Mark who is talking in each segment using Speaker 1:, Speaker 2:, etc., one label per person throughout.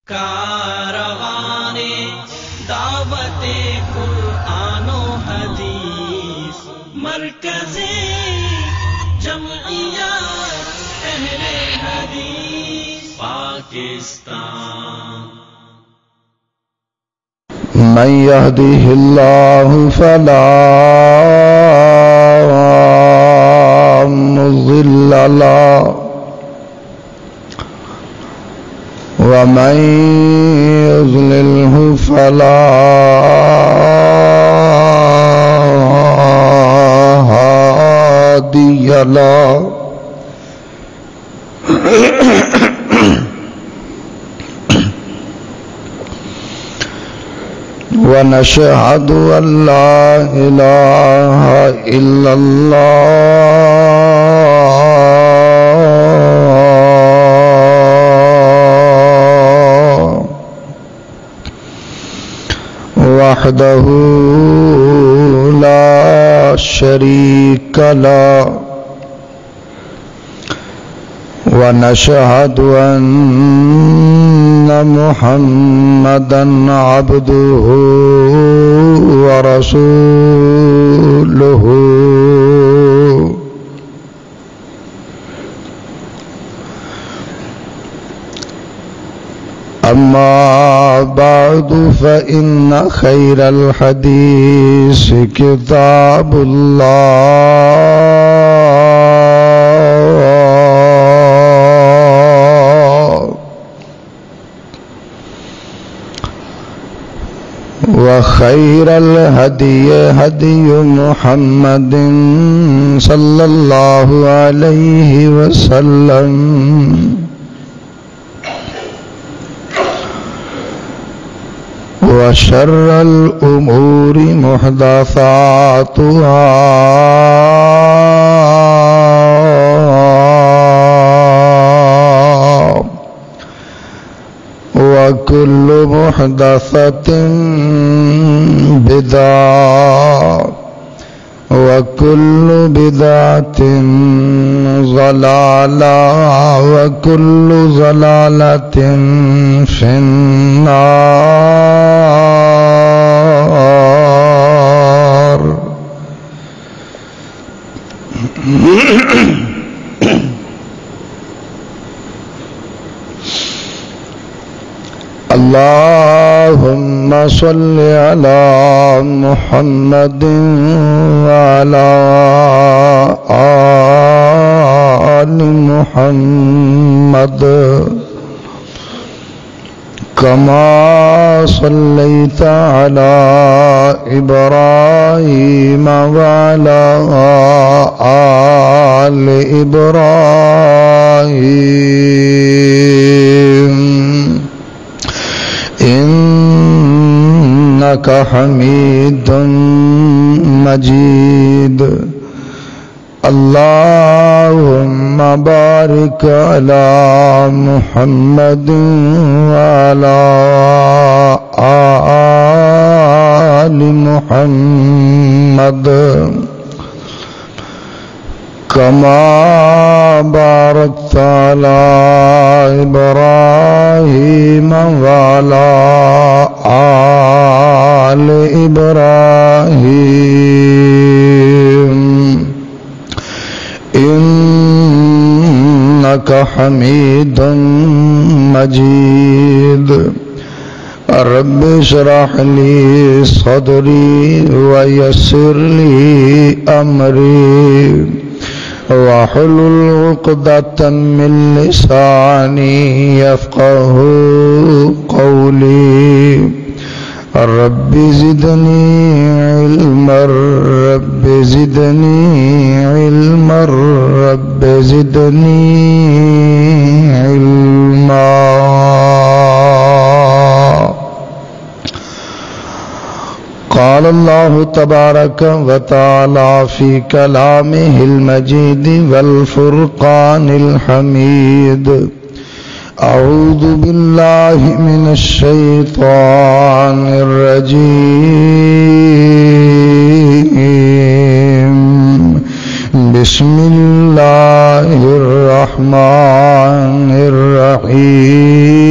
Speaker 1: کاروان دعوت قرآن و حدیث مرکز جمعیت اہل حدیث پاکستان.
Speaker 2: من يهده الله فلا مضل له ومن يضلله فلا هادي له. ونشهد أن لا إله إلا الله وحده لا شريك له. ونشهد أن محمدًا عبده ورسوله. أما بعد فإن خير الحديث كتاب الله وخير الهدي هدي محمد صلى الله عليه وسلم وشر الأمور محدثاتها وكل محدثة بدعة وكل بدعة ضلالة وكل ضلالة في النار. اللهم صل على محمد وعلى آل محمد كما صليت على إبراهيم وعلى آل إبراهيم إنك حميد مجيد. اللهم بارك على محمد وعلى آل محمد كما باركت على إبراهيم وعلى آل إبراهيم إنك حميد مجيد. رب اشرح لي صدري ويسر لي أمري واحلل عقدة من لساني يفقه قولي. رب زدني علما رب زدني علما رب زدني علما. قال الله تبارك وتعالى في كلامه المجيد والفرقان الحميد. أعوذ بالله من الشيطان الرجيم. بسم الله الرحمن الرحيم.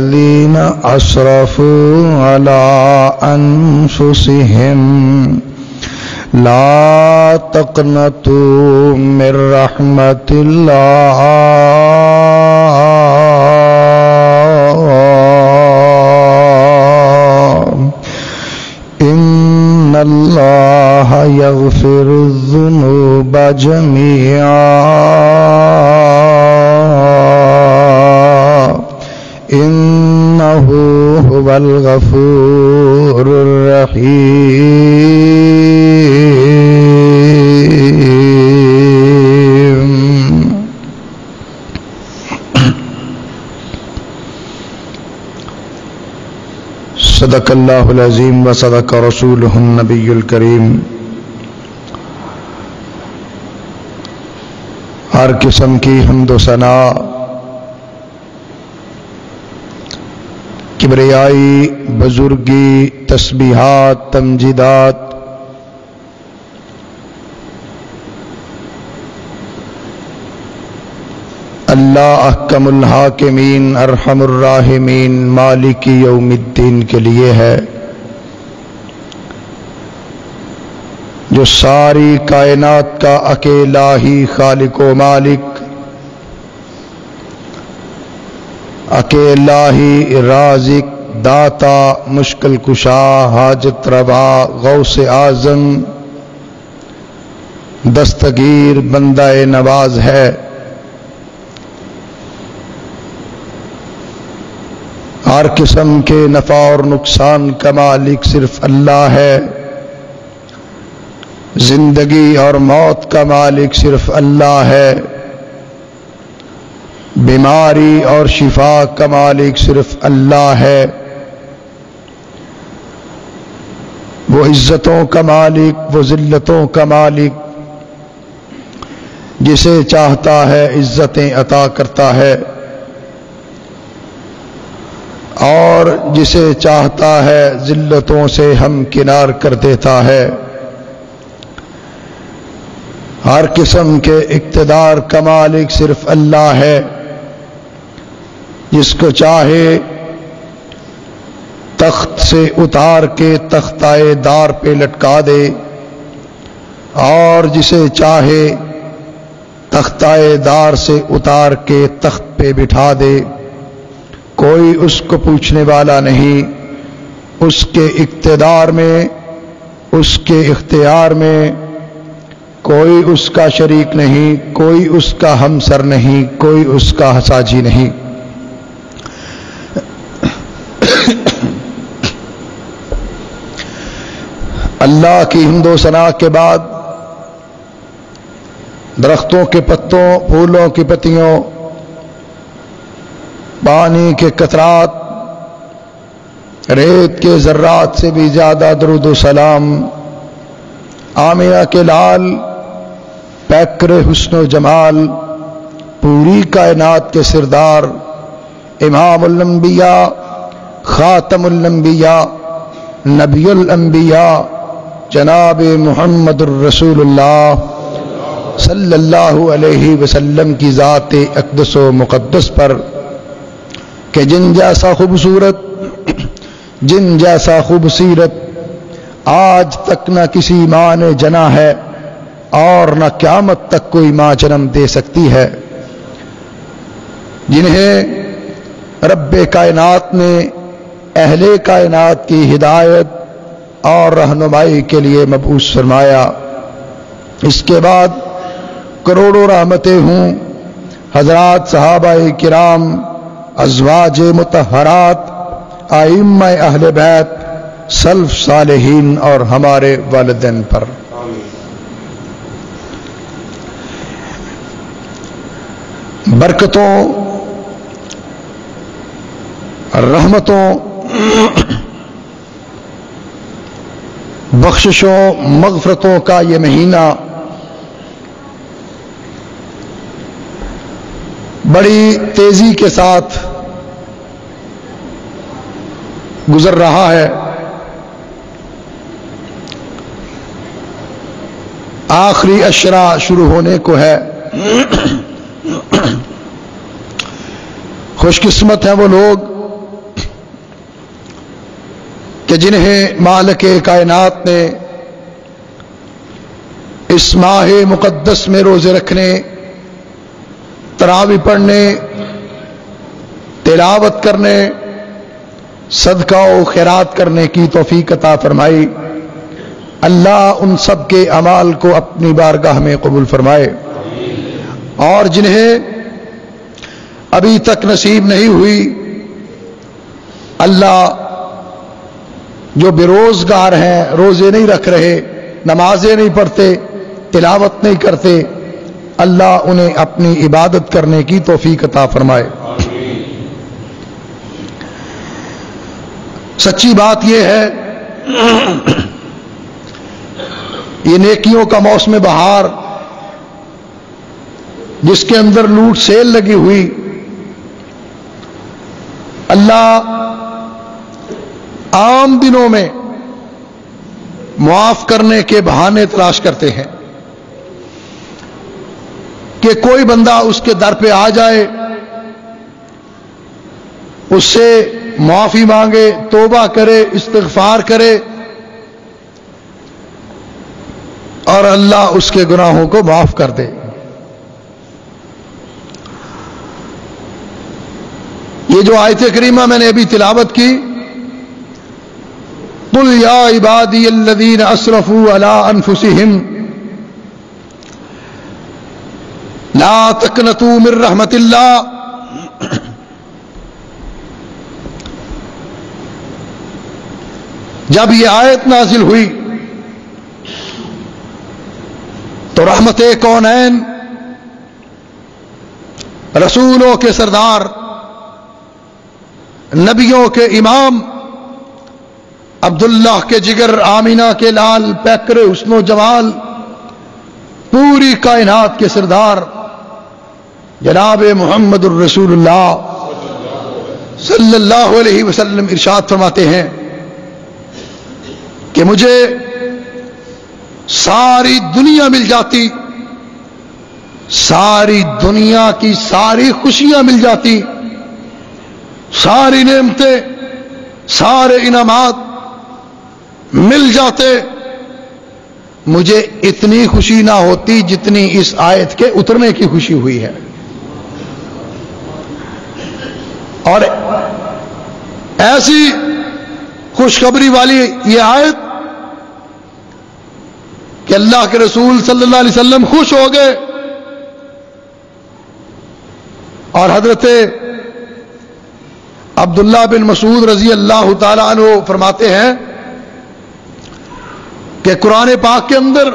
Speaker 2: الذين أسرفوا على أنفسهم لا تقنطوا من رحمة الله إن الله يغفر الذنوب جميعا إنه هو الغفور الرحيم. صدق اللہ العظیم و صدق رسولہ النبی الکریم. ہر قسم کی حمد و ثنا، کبریائی، بزرگی، تسبیحات، تمجیدات اللہ احکم الحاکمین ارحم الراحمین مالک یوم الدین کے لیے ہے، جو ساری کائنات کا اکیلا ہی خالق و مالک، اکیلا ہی رازق، داتا، مشکل کشا، حاجت روا، غوث اعظم، دستگیر، بندہ نواز ہے. ہر قسم کے نفع اور نقصان کا مالک صرف اللہ ہے. زندگی اور موت کا مالک صرف اللہ ہے. بیماری اور شفا کا مالک صرف اللہ ہے. وہ عزتوں کا مالک، وہ ذلتوں کا مالک، جسے چاہتا ہے عزتیں عطا کرتا ہے اور جسے چاہتا ہے ذلتوں سے ہمکنار کر دیتا ہے. ہر قسم کے اقتدار کا مالک صرف اللہ ہے. جس کو چاہے تخت سے اتار کے تختہ دار پہ لٹکا دے اور جسے چاہے تختہ دار سے اتار کے تخت پہ بٹھا دے. کوئی اس کو پوچھنے والا نہیں. اس کے اقتدار میں، اس کے اختیار میں کوئی اس کا شریک نہیں، کوئی اس کا ہمسر نہیں، کوئی اس کا حساجی نہیں. اللہ کی حمد و ثنا کے بعد درختوں کے پتوں، پھولوں کی پتیوں، پانی کے قطرات، ریت کے ذرات سے بھی زیادہ درود و سلام آمیہ کے لال، پیکر حسن و جمال، پوری کائنات کے سردار، امام الانبیاء، خاتم الانبیاء، نبی الانبیاء، جناب محمد الرسول اللہ صلی اللہ علیہ وسلم کی ذات اقدس و مقدس پر کہ جن جیسا خوبصورت، جن جیسا خوبصورت آج تک نہ کسی ماں نے جنا ہے اور نہ قیامت تک کوئی ماں جنم دے سکتی ہے، جنہیں رب کائنات نے اہل کائنات کی ہدایت اور رہنمائی کے لیے مبعوث فرمایا. اس کے بعد کروڑوں رحمتیں ہوں حضرات صحابہ کرام، ازواج مطہرات، ائمہ اہل بیت، سلف صالحین اور ہمارے والدین پر. برکتوں، رحمتوں، بخششوں، مغفرتوں کا یہ مہینہ بڑی تیزی کے ساتھ گزر رہا ہے. آخری اشرا شروع ہونے کو ہے. خوش قسمت ہیں وہ لوگ کہ جنہیں مالک کائنات نے اس ماہ مقدس میں روزے رکھنے، تراویح پڑھنے، تلاوت کرنے، صدقہ و خیرات کرنے کی توفیق عطا فرمائی، اللہ ان سب کے اعمال کو اپنی بارگاہ میں قبول فرمائے، اور جنہیں ابھی تک نصیب نہیں ہوئی، اللہ جو بے روزگار ہیں، روزے نہیں رکھ رہے، نمازیں نہیں پڑھتے، تلاوت نہیں کرتے، اللہ انہیں اپنی عبادت کرنے کی توفیق عطا فرمائے۔ سچی بات یہ ہے، یہ نیکیوں کا موسم بہار جس کے اندر لوٹ سیل لگی ہوئی، اللہ عام دنوں میں معاف کرنے کے بہانے تلاش کرتے ہیں کہ کوئی بندہ اس کے در پہ آ جائے، اس سے معافی مانگے، توبہ کرے، استغفار کرے، اور اللہ اس کے گناہوں کو معاف کر دے۔ یہ جو آیت کریمہ میں نے ابھی تلاوت کی، قُلْ يَا عِبَادِيَ الَّذِينَ أَسْرَفُوا عَلَىٰ أَنفُسِهِمْ لَا تَقْنَطُوا مِن رَحْمَتِ اللَّهِ، جب یہ آیت نازل ہوئی تو رحمت کونین، رسولوں کے سردار، نبیوں کے امام، عبداللہ کے جگر، آمینہ کے لال، پیکر حسن و جمال، پوری کائنات کے سردار جناب محمد الرسول اللہ صلی اللہ علیہ وسلم ارشاد فرماتے ہیں کہ مجھے ساری دنیا مل جاتی، ساری دنیا کی ساری خوشیاں مل جاتی، ساری نعمتیں، سارے انعامات مل جاتے، مجھے اتنی خوشی نہ ہوتی جتنی اس آیت کے اترنے کی خوشی ہوئی ہے۔ اور ایسی خوشخبری والی یہ آیت کہ اللہ کے رسول صلی اللہ علیہ وسلم خوش ہو گئے، اور حضرت عبداللہ بن مسعود رضی اللہ تعالی عنہ فرماتے ہیں کہ قرآن پاک کے اندر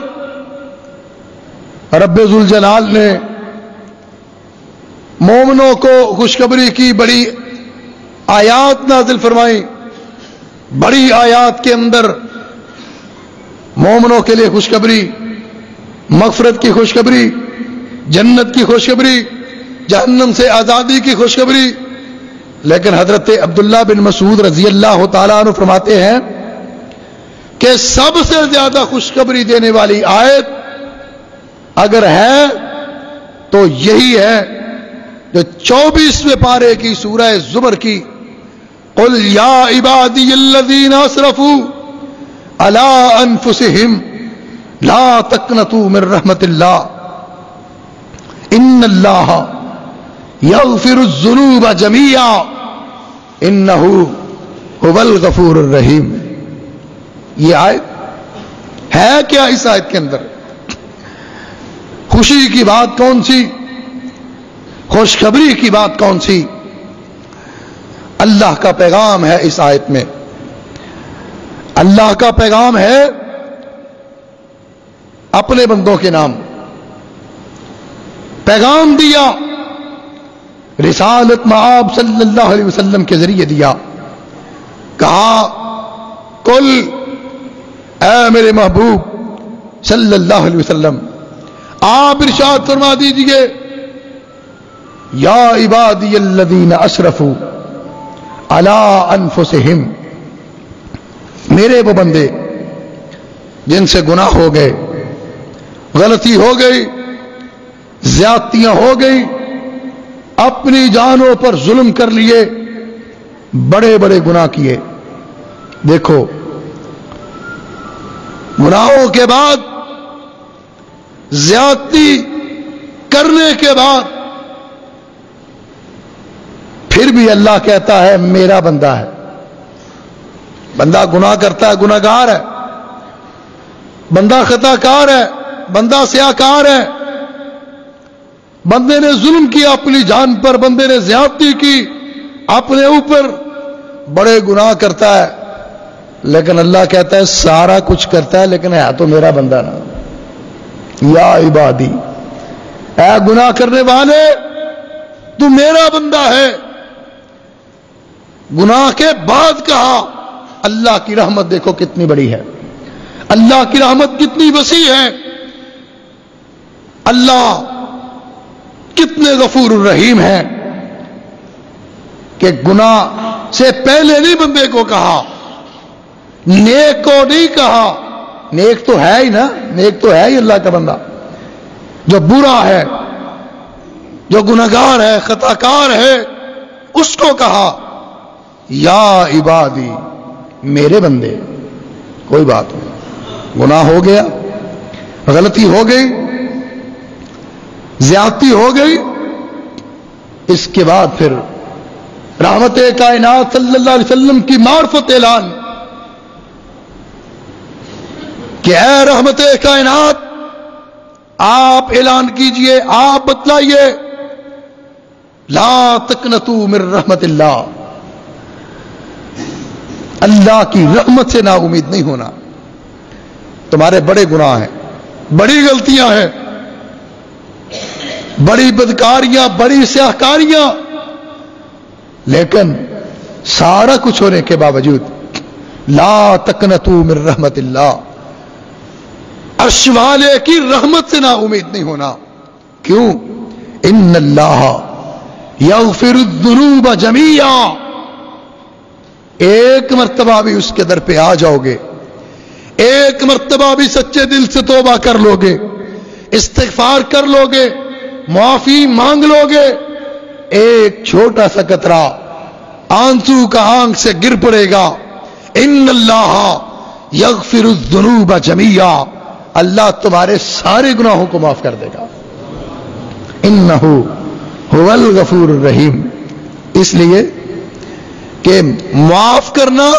Speaker 2: رب ذوالجلال نے مومنوں کو خوشخبری کی بڑی آیات نازل فرمائی، بڑی آیات کے اندر مومنوں کے لیے خوشخبری، مغفرت کی خوشخبری، جنت کی خوشخبری، جہنم سے آزادی کی خوشخبری، لیکن حضرت عبداللہ بن مسعود رضی اللہ تعالیٰ عنہ فرماتے ہیں کہ سب سے زیادہ خوشخبری دینے والی آیت اگر ہے تو یہی ہے جو 24ویں پارے کی سورہ زمر کی قُلْ يَا عِبَادِيَ الَّذِينَ أَسْرَفُوا عَلَىٰ أَنفُسِهِمْ لَا تَقْنَطُوا مِن رَحْمَتِ اللَّهِ إِنَّ اللَّهَ يَغْفِرُ الذُّنُوبَ جَمِيعًا إِنَّهُ هُوَ الْغَفُورُ الرَّحِيمُ۔ یہ آیت ہے کیا؟ اس آیت کے اندر خوشی کی بات کون سی؟ خوشخبری کی بات کون سی؟ اللہ کا پیغام ہے اس آیت میں، اللہ کا پیغام ہے اپنے بندوں کے نام، پیغام دیا، رسالت مآب صلی اللہ علیہ وسلم کے ذریعے دیا، کہا قل اے میرے محبوب صلی اللہ علیہ وسلم آپ ارشاد فرما دیجئے یا عبادی الذین اسرفوا علی انفسہم، میرے وہ بندے جن سے گناہ ہو گئے، غلطی ہو گئی، زیادتیاں ہو گئی، اپنی جانوں پر ظلم کر لیے، بڑے بڑے گناہ کیے، دیکھو گناہوں کے بعد، زیادتی کرنے کے بعد پھر بھی اللہ کہتا ہے میرا بندہ ہے. بندہ گناہ کرتا ہے، گناہگار ہے، بندہ خطا کار ہے، بندہ سیاکار ہے، بندے نے ظلم کیا اپنی جان پر، بندے نے زیادتی کی اپنے اوپر، بڑے گناہ کرتا ہے، لیکن اللہ کہتا ہے سارا کچھ کرتا ہے لیکن ہے تو میرا بندہ نا. یا عبادی، اے گناہ کرنے والے تو میرا بندہ ہے. گناہ کے بعد کہا اللہ کی رحمت دیکھو کتنی بڑی ہے، اللہ کی رحمت کتنی وسیع ہے، اللہ کتنے غفور الرحیم ہیں کہ گناہ سے پہلے نہیں بندے کو کہا، نیک کو نہیں کہا. نیک تو ہے ہی نا، نیک تو ہے ہی اللہ کا بندہ. جو برا ہے، جو گناہگار ہے، خطا کار ہے، اس کو کہا یا عبادی، میرے بندے. کوئی بات نہیں، گناہ ہو گیا، غلطی ہو گئی، زیادتی ہو گئی، اس کے بعد پھر رحمت کائنات صلی اللہ علیہ وسلم کی معرفت اعلان کہ اے رحمت کائنات آپ اعلان کیجئے، آپ بتلائیے لا تقنطوا من رحمت اللہ، اللہ کی رحمت سے نا امید نہیں ہونا. تمہارے بڑے گناہ ہیں، بڑی غلطیاں ہیں، بڑی بدکاریاں، بڑی سیاہکاریاں، لیکن سارا کچھ ہونے کے باوجود لا تقنطوا من رحمت اللہ، عرش والے کی رحمت سے نا امید نہیں ہونا. کیوں؟ ان اللہ یغفر الذنوب جمیعا، ایک مرتبہ بھی اس کے در پہ آ جاؤ گے، ایک مرتبہ بھی سچے دل سے توبہ کر لو گے، استغفار کر لو گے، معافی مانگ لو گے، ایک چھوٹا سا قطرہ آنسو کا آنکھ سے گر پڑے گا، ان اللہ یغفر الذنوب جمیعا، اللہ تمہارے سارے گناہوں کو معاف کر دے گا. انہ هو الغفور الرحیم. اس لیے کہ معاف کرنا،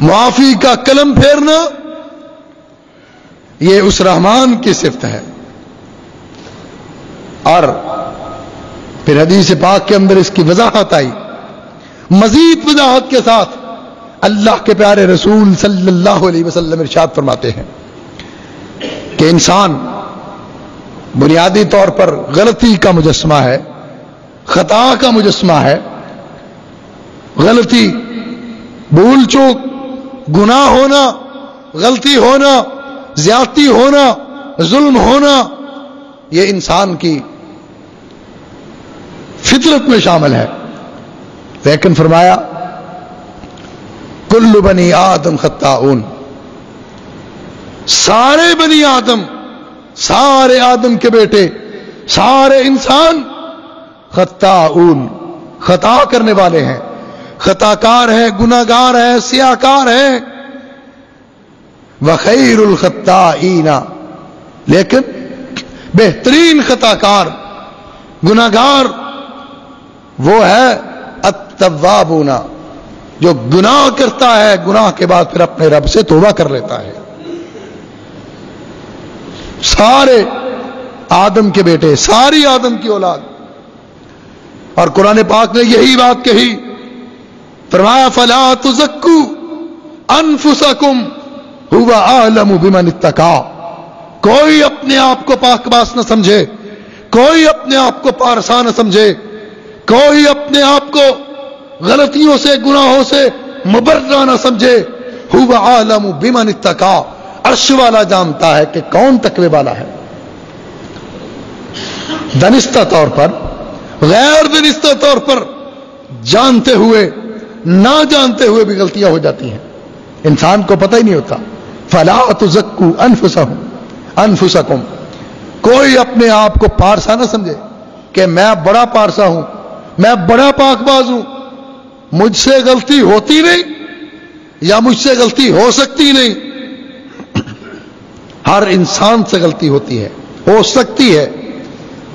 Speaker 2: معافی کا قلم پھیرنا، یہ اس رحمان کی صفت ہے. اور پھر حدیث پاک کے اندر اس کی وضاحت آئی، مزید وضاحت کے ساتھ اللہ کے پیارے رسول صلی اللہ علیہ وسلم ارشاد فرماتے ہیں کہ انسان بنیادی طور پر غلطی کا مجسمہ ہے، خطا کا مجسمہ ہے. غلطی، بھول چوک، گناہ ہونا، غلطی ہونا، زیادتی ہونا، ظلم ہونا، یہ انسان کی فطرت میں شامل ہے. لیکن فرمایا کل بنی آدم خطاؤن، سارے بنی آدم، سارے آدم کے بیٹے، سارے انسان خطاؤن، خطا کرنے والے ہیں، خطا کار ہیں، گناہگار ہیں، سیاہکار ہیں. وخیر الخطائین، لیکن بہترین خطا کار، گناہگار وہ ہے التوابون، جو گناہ کرتا ہے، گناہ کے بعد پھر اپنے رب سے توبہ کر لیتا ہے. سارے آدم کے بیٹے، ساری آدم کی اولاد. اور قرآن پاک نے یہی بات کہی، فرمایا فلا تزکوا انفسکم هو اعلم بمن اتقى. کوئی اپنے آپ کو پاک باز نہ سمجھے، کوئی اپنے آپ کو پارسا نہ سمجھے، کوئی اپنے آپ کو غلطیوں سے، گناہوں سے مبرہ نہ سمجھے. هو اعلم بمن اتقى، عرش والا جانتا ہے کہ کون تقوی والا ہے. دانستہ طور پر، غیر دانستہ طور پر، جانتے ہوئے نہ جانتے ہوئے بھی غلطیاں ہو جاتی ہیں، انسان کو پتہ ہی نہیں ہوتا. فلا تزکوا انفسکم، کوئی اپنے آپ کو پارسا نہ سمجھے کہ میں بڑا پارسا ہوں، میں بڑا پاک باز ہوں. مجھ سے غلطی ہوتی نہیں یا مجھ سے غلطی ہو سکتی نہیں. ہر انسان سے غلطی ہوتی ہے، ہو سکتی ہے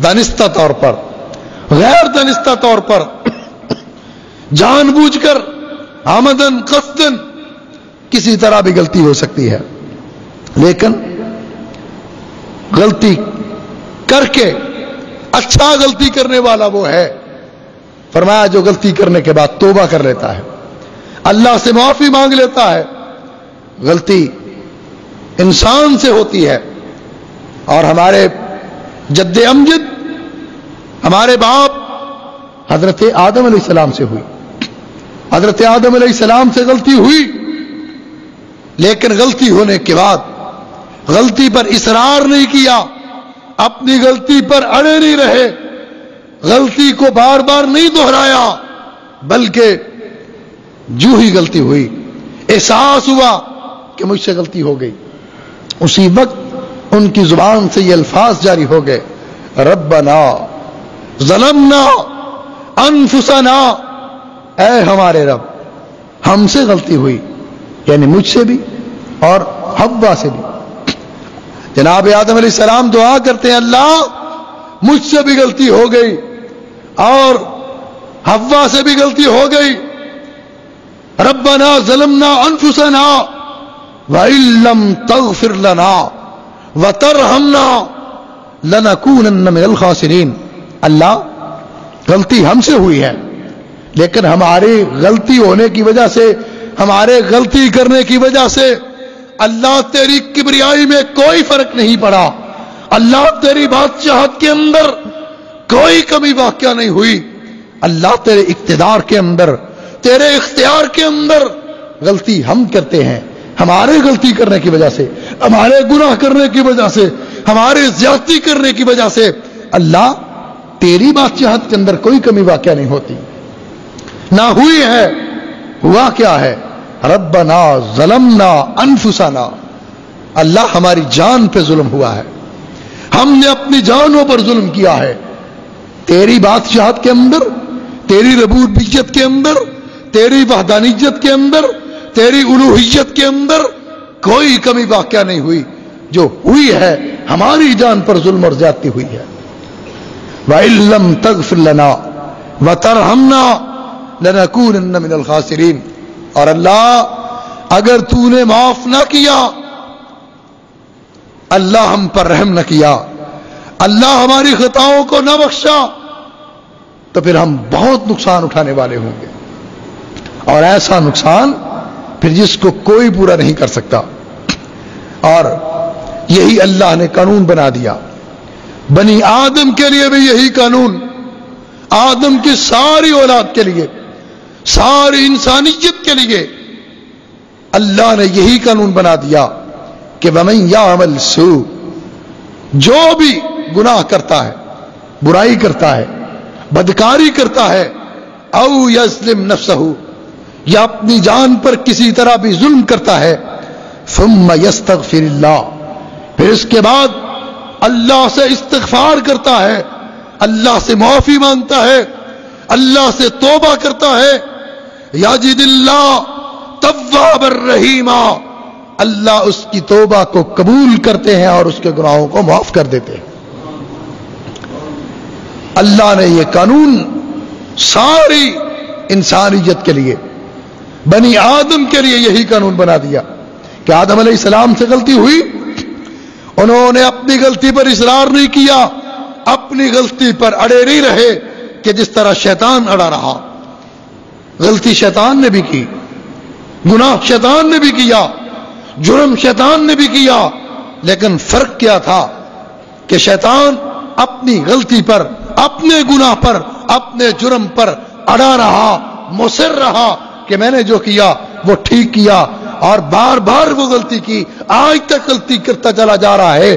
Speaker 2: دانستہ طور پر، غیر دانستہ طور پر، جان بوجھ کر، آمدن قصدن، کسی طرح بھی غلطی ہو سکتی ہے. لیکن غلطی کر کے اچھا غلطی کرنے والا وہ ہے، فرمایا جو غلطی کرنے کے بعد توبہ کر لیتا ہے، اللہ سے معافی مانگ لیتا ہے. غلطی انسان سے ہوتی ہے، اور ہمارے جد امجد، ہمارے باپ حضرت آدم علیہ السلام سے ہوئی. حضرت آدم علیہ السلام سے غلطی ہوئی، لیکن غلطی ہونے کے بعد غلطی پر اصرار نہیں کیا، اپنی غلطی پر اڑے نہیں رہے، غلطی کو بار بار نہیں دہرایا، بلکہ جو ہی غلطی ہوئی، احساس ہوا کہ مجھ سے غلطی ہو گئی، اسی وقت ان کی زبان سے یہ الفاظ جاری ہو گئے، ربنا ظلمنا انفسنا، اے ہمارے رب ہم سے غلطی ہوئی، یعنی مجھ سے بھی اور حوا سے بھی. جناب آدم علیہ السلام دعا کرتے ہیں، اللہ مجھ سے بھی غلطی ہو گئی اور حوا سے بھی غلطی ہو گئی. ربنا ظلمنا انفسنا وَإِن لَّمْ تَغْفِرْ لَنَا وَتَرْحَمْنَا لَنَكُونَنَّ مِنَ الْخَاسِرِينَ. اللہ غلطی ہم سے ہوئی ہے، لیکن ہماری غلطی ہونے کی وجہ سے، ہمارے غلطی کرنے کی وجہ سے اللہ تیری کبریائی میں کوئی فرق نہیں پڑا، اللہ تیری بادشاہت کے اندر کوئی کمی واقع نہیں ہوئی، اللہ تیرے اقتدار کے اندر، تیرے اختیار کے اندر غلطی ہم کرتے ہیں. ہمارے غلطی کرنے کی وجہ سے، ہمارے گناہ کرنے کی وجہ سے، ہمارے زیادتی کرنے کی وجہ سے اللہ تیری بادشاہت کے اندر کوئی کمی واقع نہیں ہوتی، نہ ہوئی ہے. ہوا کیا ہے؟ ربنا ظلمنا انفسنا، اللہ ہماری جان پہ ظلم ہوا ہے، ہم نے اپنی جانوں پر ظلم کیا ہے. تیری بادشاہت کے اندر، تیری ربوبیت کے اندر، تیری وحدانیت کے اندر، تیری الوہیت کے اندر کوئی کمی واقع نہیں ہوئی، جو ہوئی ہے ہماری جان پر ظلم اور زیادتی ہوئی ہے. وَإِن لَّمْ تَغْفِرْ لَنَا وَتَرْحَمْنَا لَنَكُونَنَّ مِنَ الْخَاسِرِينَ. اور اللہ اگر تو نے معاف نہ کیا، اللہ ہم پر رحم نہ کیا، اللہ ہماری خطاؤں کو نہ بخشا، تو پھر ہم بہت نقصان اٹھانے والے ہوں گے، اور ایسا نقصان پھر جس کو کوئی پورا نہیں کر سکتا. اور یہی اللہ نے قانون بنا دیا بنی آدم کے لیے بھی، یہی قانون آدم کی ساری اولاد کے لیے، ساری انسانیت کے لیے اللہ نے یہی قانون بنا دیا کہ وَمَن يَعْمَلْ سُوءًا، جو بھی گناہ کرتا ہے، برائی کرتا ہے، بدکاری کرتا ہے، او یظلم نفسہ، یا اپنی جان پر کسی طرح بھی ظلم کرتا ہے، ثم یستغفر اللہ، پھر اس کے بعد اللہ سے استغفار کرتا ہے، اللہ سے معافی مانگتا ہے، اللہ سے توبہ کرتا ہے، یجد اللہ تواب الرحیم، اللہ اس کی توبہ کو قبول کرتے ہیں اور اس کے گناہوں کو معاف کر دیتے ہیں. اللہ نے یہ قانون ساری انسانیت کے لیے، بنی آدم کے لیے یہی قانون بنا دیا کہ آدم علیہ السلام سے غلطی ہوئی، انہوں نے اپنی غلطی پر اصرار نہیں کیا، اپنی غلطی پر اڑے نہیں رہے، کہ جس طرح شیطان اڑا رہا. غلطی شیطان نے بھی کی، گناہ شیطان نے بھی کیا، جرم شیطان نے بھی کیا، لیکن فرق کیا تھا کہ شیطان اپنی غلطی پر، اپنے گناہ پر، اپنے جرم پر اڑا رہا، مصر رہا کہ میں نے جو کیا وہ ٹھیک کیا، اور بار بار وہ غلطی کی، آج تک غلطی کرتا چلا جا رہا ہے.